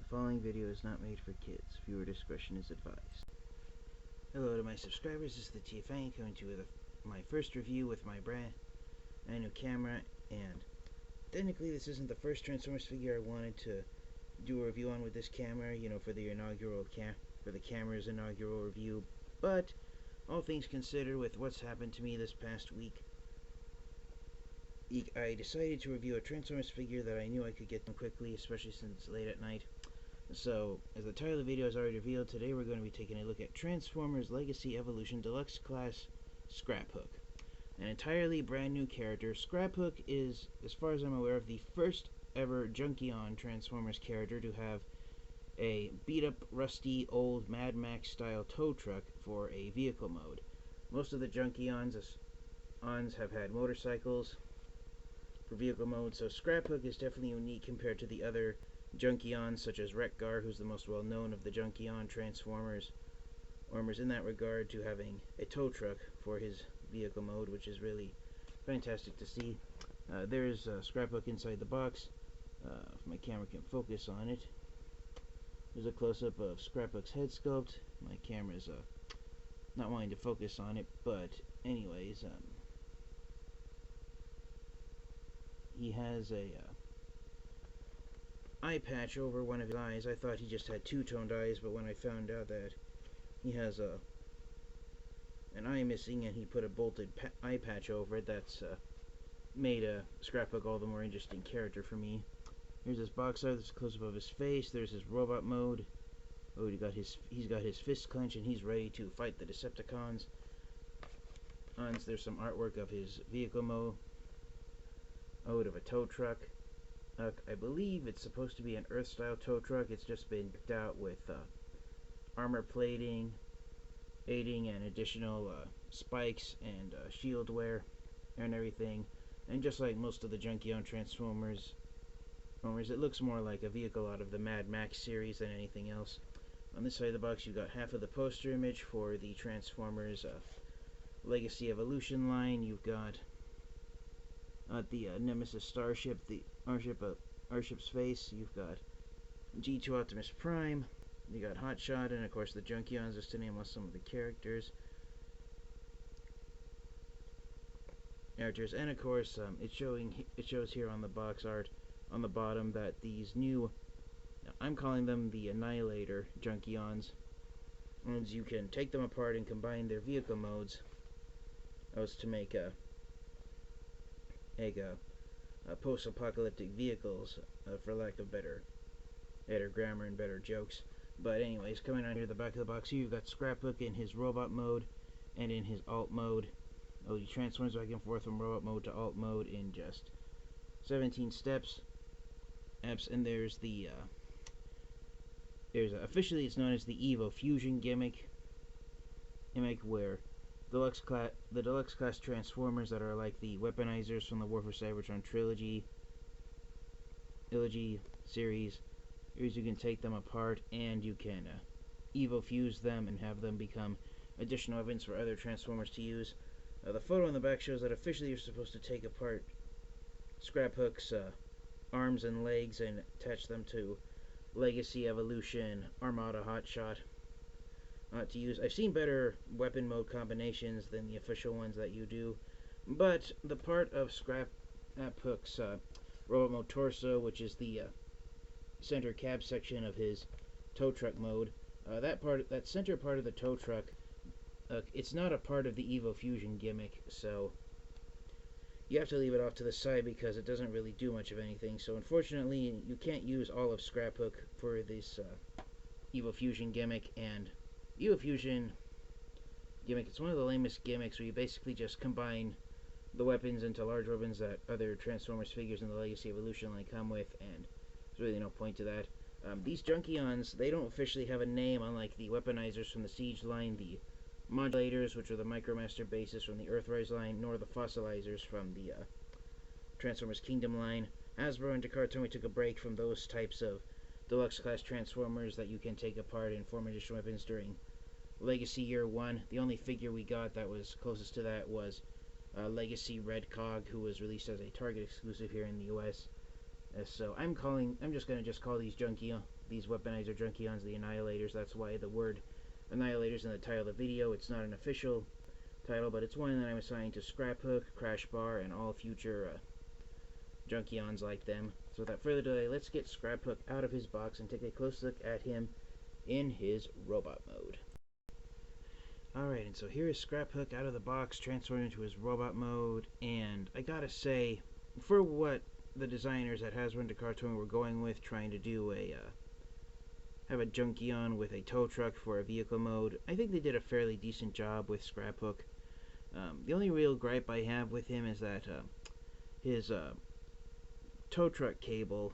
following video is not made for kids. Viewer discretion is advised. Hello to my subscribers, this is the TFA coming to you with my first review with my brand new camera, and technically this isn't the first Transformers figure I wanted to do a review on with this camera, you know, for the camera's inaugural review, but all things considered, with what's happened to me this past week, I decided to review a Transformers figure that I knew I could get them quickly, especially since it's late at night. So, as the title of the video has already revealed, today we're going to be taking a look at Transformers Legacy Evolution Deluxe Class Scraphook. An entirely brand new character. Scraphook is, as far as I'm aware of, the first ever Junkion Transformers character to have a beat-up, rusty, old Mad Max style tow truck for a vehicle mode. Most of the Junkions have had motorcycles for vehicle mode, so Scraphook is definitely unique compared to the other Junkions, such as Wreck-Gar, who's the most well-known of the Junkion Transformers in that regard, to having a tow truck for his vehicle mode, which is really fantastic to see. There's Scraphook inside the box. If my camera can focus on it. There's a close-up of Scraphook's head sculpt. My camera's not wanting to focus on it, but anyways, he has a eye patch over one of his eyes. I thought he just had two-toned eyes, but when I found out that he has an eye missing and he put a bolted eye patch over it, that's made Scraphook all the more interesting character for me. Here's his box art. There's a close-up of his face. There's his robot mode. Oh, he's got his fist clenched and he's ready to fight the Decepticons. There's some artwork of his vehicle mode of a tow truck. I believe it's supposed to be an Earth-style tow truck. It's just been decked out with armor plating, aiding and additional spikes and shield wear and everything. And just like most of the Junkion Transformers, it looks more like a vehicle out of the Mad Max series than anything else. On this side of the box, you've got half of the poster image for the Transformers Legacy Evolution line. You've got the Nemesis starship, the Starship's face. You've got G2 Optimus Prime. You got Hotshot, and of course the Junkions, just to name off some of the characters. And of course, it shows here on the box art on the bottom that these new, I'm calling them the Annihilator Junkions, and you can take them apart and combine their vehicle modes as to make post-apocalyptic vehicles, for lack of better grammar and better jokes. But anyways, coming on here, the back of the box here, you've got Scraphook in his robot mode and in his alt mode. Oh, he transforms back and forth from robot mode to alt mode in just 17 steps. And there's the officially it's known as the Evo Fusion gimmick, where the deluxe class Transformers that are like the weaponizers from the War for Cybertron trilogy series. You can take them apart and you can Evo fuse them and have them become additional weapons for other Transformers to use. The photo on the back shows that officially you're supposed to take apart Scraphook's arms and legs and attach them to Legacy Evolution Armada Hotshot to use. I've seen better weapon mode combinations than the official ones that you do, but the part of Scraphook's robot mode torso, which is the center cab section of his tow truck mode, that center part of the tow truck, it's not a part of the Evo Fusion gimmick, so you have to leave it off to the side because it doesn't really do much of anything. So unfortunately, you can't use all of Scraphook for this Evo Fusion gimmick. And Evo Fusion gimmick, it's one of the lamest gimmicks where you basically just combine the weapons into large weapons that other Transformers figures in the Legacy Evolution line come with, and there's really no point to that. These Junkions, they don't officially have a name, unlike the weaponizers from the Siege line, the Modulators, which are the Micromaster bases from the Earthrise line, nor the Fossilizers from the Transformers Kingdom line. Hasbro and Takara took a break from those types of deluxe class Transformers that you can take apart and form additional weapons during Legacy Year 1. The only figure we got that was closest to that was Legacy Red Cog, who was released as a Target exclusive here in the US. So I'm just gonna call these weaponizer Junkions the Annihilators. That's why the word Annihilators in the title of the video. It's not an official title, but it's one that I'm assigning to Scraphook, Crashbar, and all future Junkions like them. So without further delay, let's get Scraphook out of his box and take a close look at him in his robot mode. Alright, and so here is Scraphook out of the box, transformed into his robot mode, and I gotta say, for what the designers at Hasbro and Cartoon were going with, trying to do have a Junkion with a tow truck for a vehicle mode, I think they did a fairly decent job with Scraphook. The only real gripe I have with him is that his tow truck cable,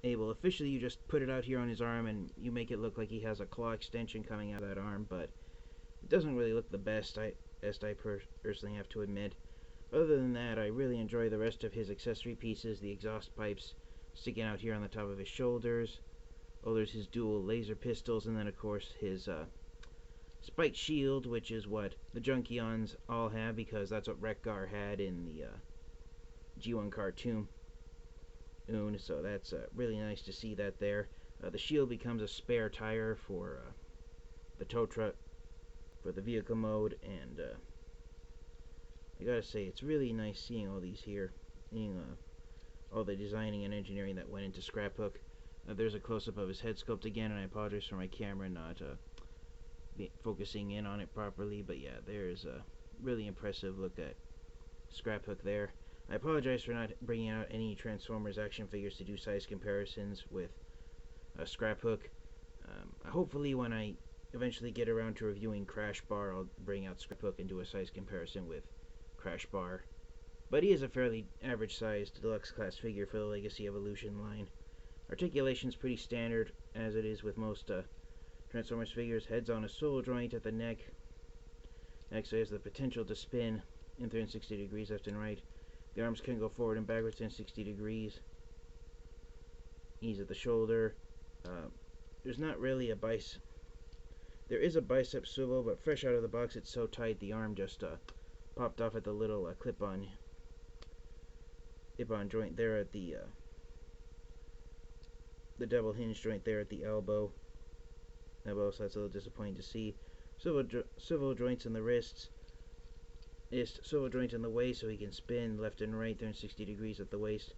officially you just put it out here on his arm and you make it look like he has a claw extension coming out of that arm, but it doesn't really look the best, I personally have to admit. Other than that, I really enjoy the rest of his accessory pieces, the exhaust pipes sticking out here on the top of his shoulders. Oh, there's his dual laser pistols, and then of course his spiked shield, which is what the Junkions all have, because that's what Wreck-Gar had in the G1 cartoon. So that's really nice to see that there. The shield becomes a spare tire for the tow truck, for the vehicle mode, and I gotta say, it's really nice seeing all these here, seeing all the designing and engineering that went into Scraphook. There's a close-up of his head sculpt again, and I apologize for my camera not focusing in on it properly, but yeah, there's a really impressive look at Scraphook there. I apologize for not bringing out any Transformers action figures to do size comparisons with Scraphook. Hopefully when I eventually get around to reviewing Crashbar, I'll bring out Scraphook and do a size comparison with Crashbar. But he is a fairly average-sized deluxe class figure for the Legacy Evolution line. Articulation's pretty standard, as it is with most Transformers figures. Head's on a sole joint at the neck. Actually has the potential to spin in 360 degrees left and right. The arms can go forward and backwards in 60 degrees. Knees at the shoulder. There's not really a bicep. There is a bicep swivel, but fresh out of the box it's so tight the arm just popped off at the little clip-on joint there at the double hinge joint there at the elbow. So that's a little disappointing to see. Swivel joints in the wrists. Swivel joint in the waist so he can spin left and right 360 degrees at the waist.